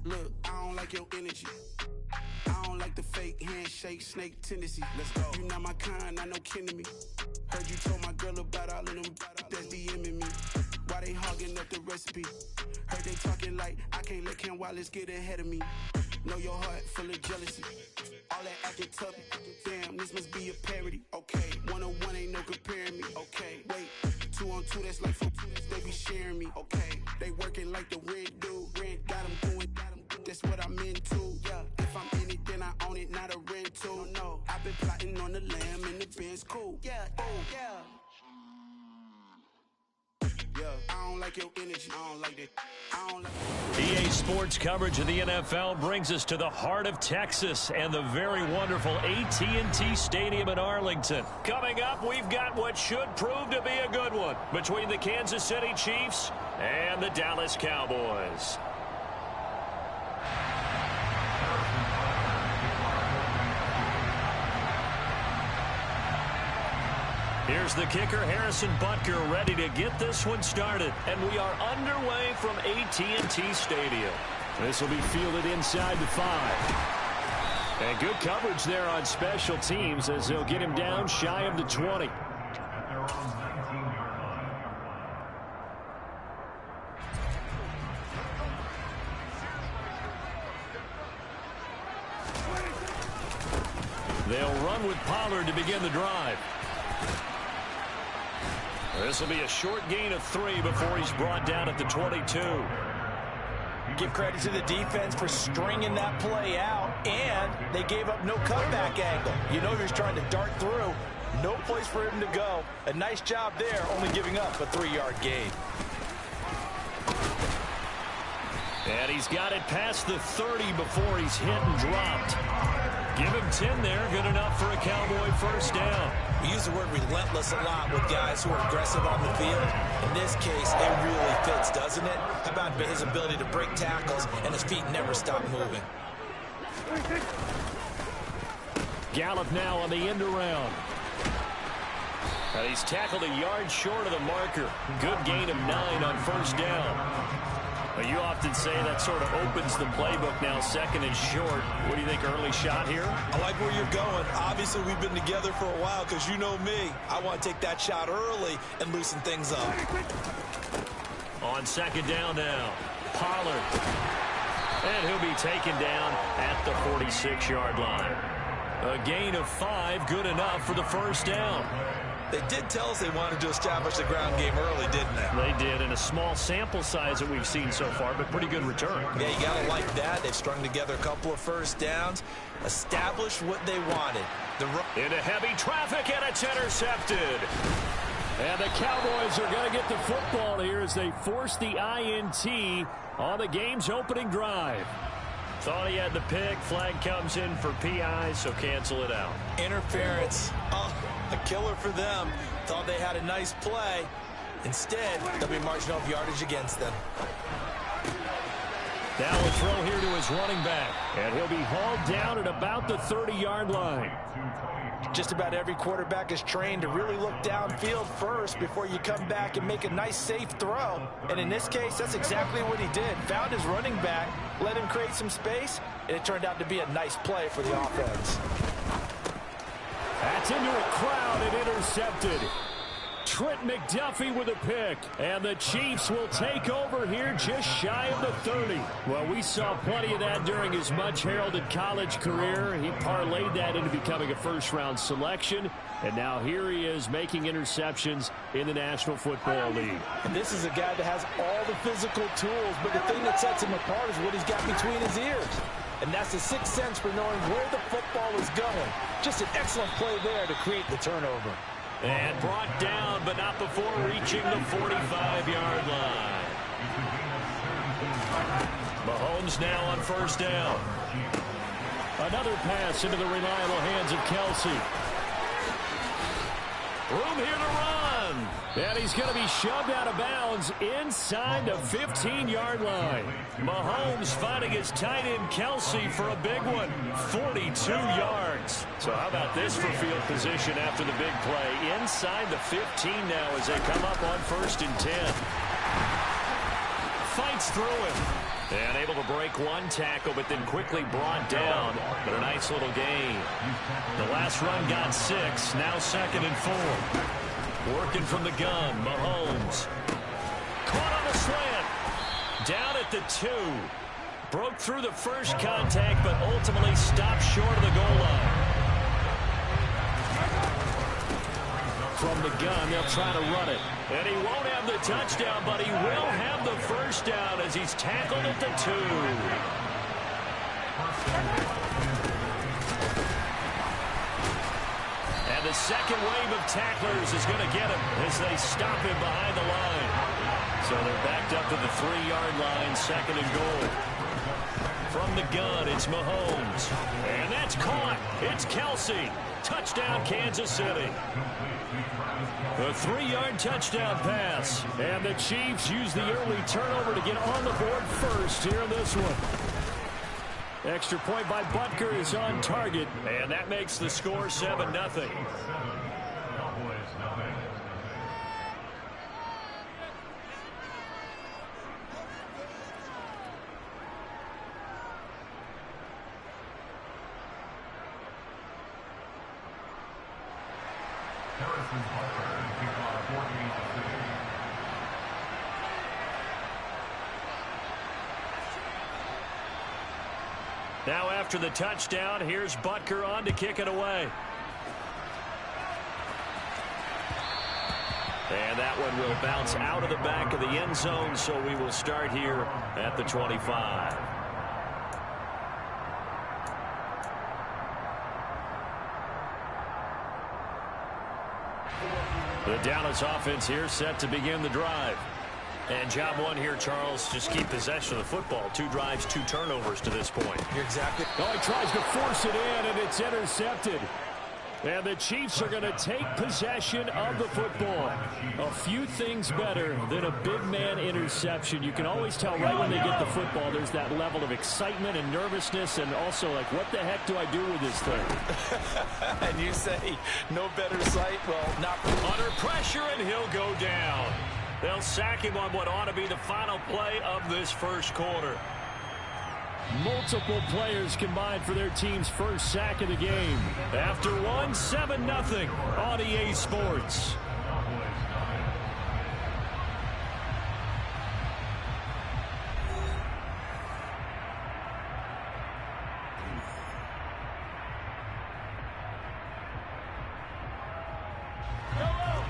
Look, I don't like your energy. I don't like the fake handshake, snake tendency. Let's go. You not my kind, I know kin to me. Heard you told my girl about all of them that's DMing me. Why they hogging up the recipe? Heard they talking like I can't let Ken Wallace get ahead of me. Know your heart full of jealousy. All that acting tough, damn, this must be a parody. Okay, 1-on-1 ain't no comparing me. Okay, wait, 2-on-2, that's like 4-2, they be sharing me. Okay, they working like the rent do. Rent got them going, that's what I'm into. Yeah, if I'm in it, then I own it, not a rental. No, I've been plotting on the lamb and the Benz cool. Yeah, oh, yeah. I don't like your energy. I don't like that. I don't like EA Sports coverage of the NFL brings us to the heart of Texas and the very wonderful AT&T Stadium in Arlington. Coming up, we've got what should prove to be a good one between the Kansas City Chiefs and the Dallas Cowboys. Here's the kicker, Harrison Butker, ready to get this one started. And we are underway from AT&T Stadium. This will be fielded inside the 5. And good coverage there on special teams as they'll get him down shy of the 20. They'll run with Pollard to begin the drive. This will be a short gain of 3 before he's brought down at the 22. Give credit to the defense for stringing that play out, and they gave up no cutback angle. You know he was trying to dart through. No place for him to go. A nice job there, only giving up a 3-yard gain. And he's got it past the 30 before he's hit and dropped. Give him 10 there. Good enough for a Cowboy first down. We use the word relentless a lot with guys who are aggressive on the field. In this case, it really fits, doesn't it? How about his ability to break tackles and his feet never stop moving? Gallup now on the end around. He's tackled a yard short of the marker. Good gain of 9 on first down. Well, you often say that sort of opens the playbook now, second and short. What do you think, early shot here? I like where you're going. Obviously, we've been together for a while because you know me. I want to take that shot early and loosen things up. On second down now, Pollard. And he'll be taken down at the 46-yard line. A gain of 5, good enough for the first down. They did tell us they wanted to establish the ground game early, didn't they? They did, in a small sample size that we've seen so far, but pretty good return. Yeah, you got to like that. They've strung together a couple of first downs, established what they wanted. Into heavy traffic, and it's intercepted. And the Cowboys are going to get the football here as they force the INT on the game's opening drive. Thought he had the pick. Flag comes in for PI, so cancel it out. Interference. Oh, a killer for them. Thought they had a nice play. Instead, they'll be marching off yardage against them. Now a throw here to his running back. And he'll be hauled down at about the 30-yard line. Just about every quarterback is trained to really look downfield first before you come back and make a nice, safe throw. And in this case, that's exactly what he did. Found his running back, let him create some space, and it turned out to be a nice play for the offense. That's into a crowd and intercepted. Trent McDuffie with a pick, and the Chiefs will take over here just shy of the 30. Well, we saw plenty of that during his much-heralded college career. He parlayed that into becoming a first-round selection, and now here he is making interceptions in the National Football League. And this is a guy that has all the physical tools, but the thing that sets him apart is what he's got between his ears. And that's the sixth sense for knowing where the football is going. Just an excellent play there to create the turnover. And brought down, but not before reaching the 45-yard line. Mahomes now on first down. Another pass into the reliable hands of Kelsey. Room here to run. And he's going to be shoved out of bounds inside the 15-yard line. Mahomes finding his tight end Kelsey for a big one. 42 yards. So how about this for field position after the big play? Inside the 15 now as they come up on first and 10. Fights through him. And able to break one tackle, but then quickly brought down. But a nice little gain. The last run got 6. Now second and 4. Working from the gun, Mahomes. Caught on the slant. Down at the 2. Broke through the first contact, but ultimately stopped short of the goal line. From the gun, they'll try to run it. And he won't have the touchdown, but he will have the first down as he's tackled at the 2. And the second wave of tacklers is going to get him as they stop him behind the line. So they're backed up to the 3-yard line, second and goal. From the gun, it's Mahomes. And that's caught. It's Kelsey. Touchdown, Kansas City. A 3-yard touchdown pass. And the Chiefs use the early turnover to get on the board first here in this one. Extra point by Butker is on target. And that makes the score 7-0. Now after the touchdown, here's Butker on to kick it away. And that one will bounce out of the back of the end zone, so we will start here at the 25. The Dallas offense here set to begin the drive. And job one here, Charles, just keep possession of the football. 2 drives, 2 turnovers to this point. You're exactly. Oh, he tries to force it in, and it's intercepted. And the Chiefs are going to take possession of the football. A few things better than a big man interception. You can always tell right when they get the football, there's that level of excitement and nervousness, and also like, what the heck do I do with this thing? And you say, no better sight? Well, not under pressure, and he'll go down. They'll sack him on what ought to be the final play of this first quarter. Multiple players combined for their team's first sack of the game. After one, 7-0 on EA Sports.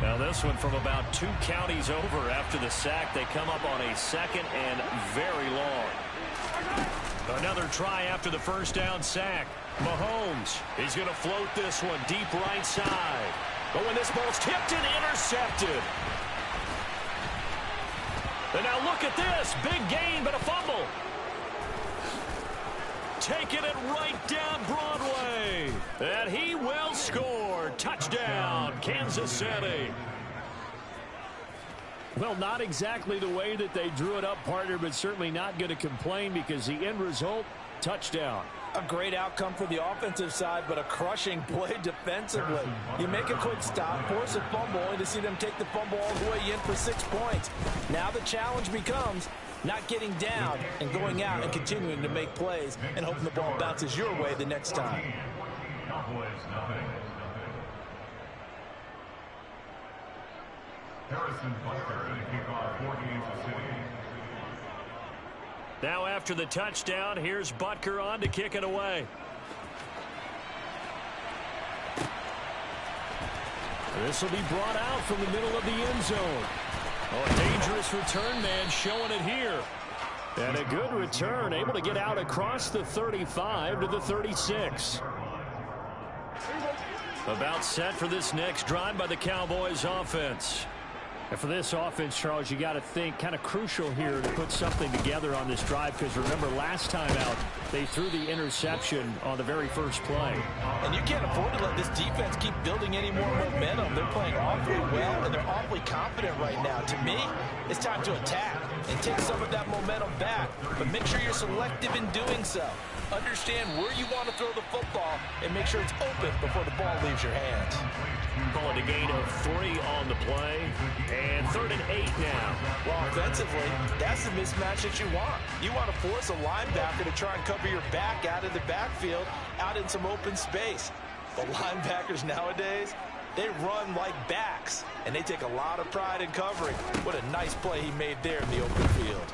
Now this one from about 2 counties over after the sack. They come up on a 2nd and very long. Another try after the first down sack. Mahomes, he's going to float this one deep right side. But when this ball's tipped and intercepted. And now look at this. Big gain, but a fumble. Taking it right down Broadway. And he will score. Touchdown, Kansas City. Well, not exactly the way that they drew it up, partner, but certainly not going to complain because the end result, touchdown. A great outcome for the offensive side, but a crushing play defensively. You make a quick stop, force a fumble, only to see them take the fumble all the way in for 6 points. Now the challenge becomes not getting down and going out and continuing to make plays and hoping the ball bounces your way the next time. Harrison Butker to kick off for Kansas City. Now after the touchdown, here's Butker on to kick it away. This will be brought out from the middle of the end zone. Oh, a dangerous return man showing it here. And a good return, able to get out across the 35 to the 36. About set for this next drive by the Cowboys offense. And for this offense, Charles, you got to think kind of crucial here to put something together on this drive because remember last time out they threw the interception on the very first play. And you can't afford to let this defense keep building any more momentum. They're playing awfully well and they're awfully confident right now. To me, it's time to attack and take some of that momentum back, but make sure you're selective in doing so. Understand where you want to throw the football and make sure it's open before the ball leaves your hands. Call it a gain of 3 on the play. And 3rd and 8 now. Well, offensively, that's the mismatch that you want. You want to force a linebacker to try and cover your back out of the backfield, out in some open space. The linebackers nowadays, they run like backs, and they take a lot of pride in covering. What a nice play he made there in the open field.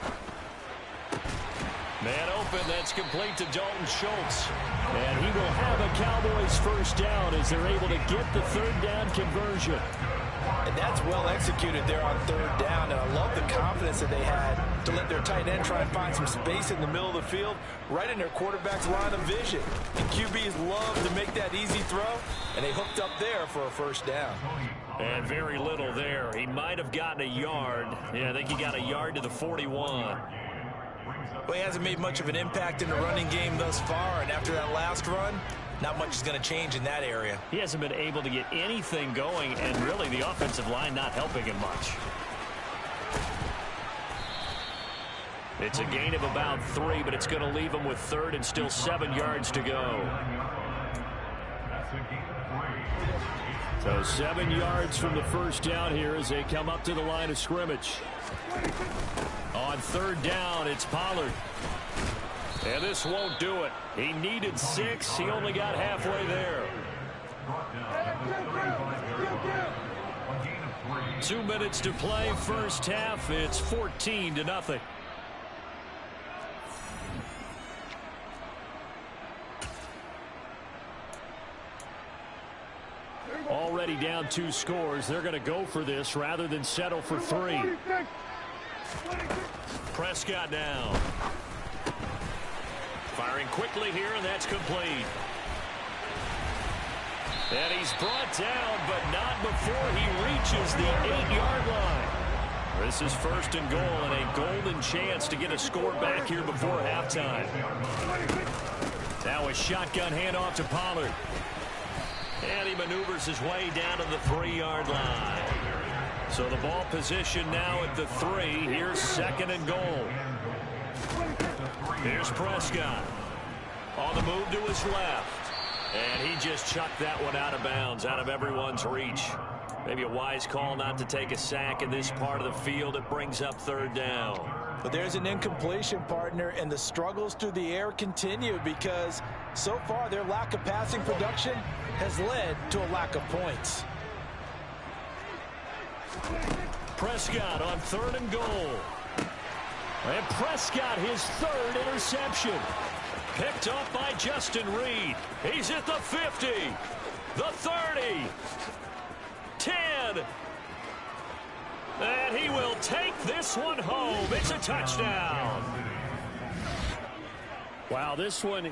Man open, that's complete to Dalton Schultz. And he will have a Cowboys first down as they're able to get the 3rd down conversion. And that's well executed there on 3rd down, and I love the confidence that they had to let their tight end try and find some space in the middle of the field, right in their quarterback's line of vision. And QBs love to make that easy throw, and they hooked up there for a first down. And very little there. He might have gotten a yard. Yeah, I think he got a yard to the 41. Well, he hasn't made much of an impact in the running game thus far, and after that last run, not much is going to change in that area. He hasn't been able to get anything going, and really the offensive line not helping him much. It's a gain of about 3, but it's going to leave him with 3rd and still 7 yards to go. So 7 yards from the first down here as they come up to the line of scrimmage. On 3rd down, it's Pollard. And this won't do it. He needed 6. He only got halfway there. 2 minutes to play, first half. It's 14-0. already down 2 scores. They're going to go for this rather than settle for 3. Prescott now. Firing quickly here, and that's complete. And he's brought down, but not before he reaches the 8-yard line. This is 1st and goal, and a golden chance to get a score back here before halftime. Now a shotgun handoff to Pollard. And he maneuvers his way down to the 3-yard line. So the ball position now at the 3. Here's 2nd and goal. Here's Prescott. On the move to his left. And he just chucked that one out of bounds, out of everyone's reach. Maybe a wise call not to take a sack in this part of the field. It brings up 3rd down. But there's an incompletion, partner, and the struggles through the air continue because so far their lack of passing production has led to a lack of points. Prescott on 3rd and goal. And Prescott, his 3rd interception. Picked up by Justin Reed. He's at the 50, the 30, 10. And he will take this one home. It's a touchdown. Wow, this one...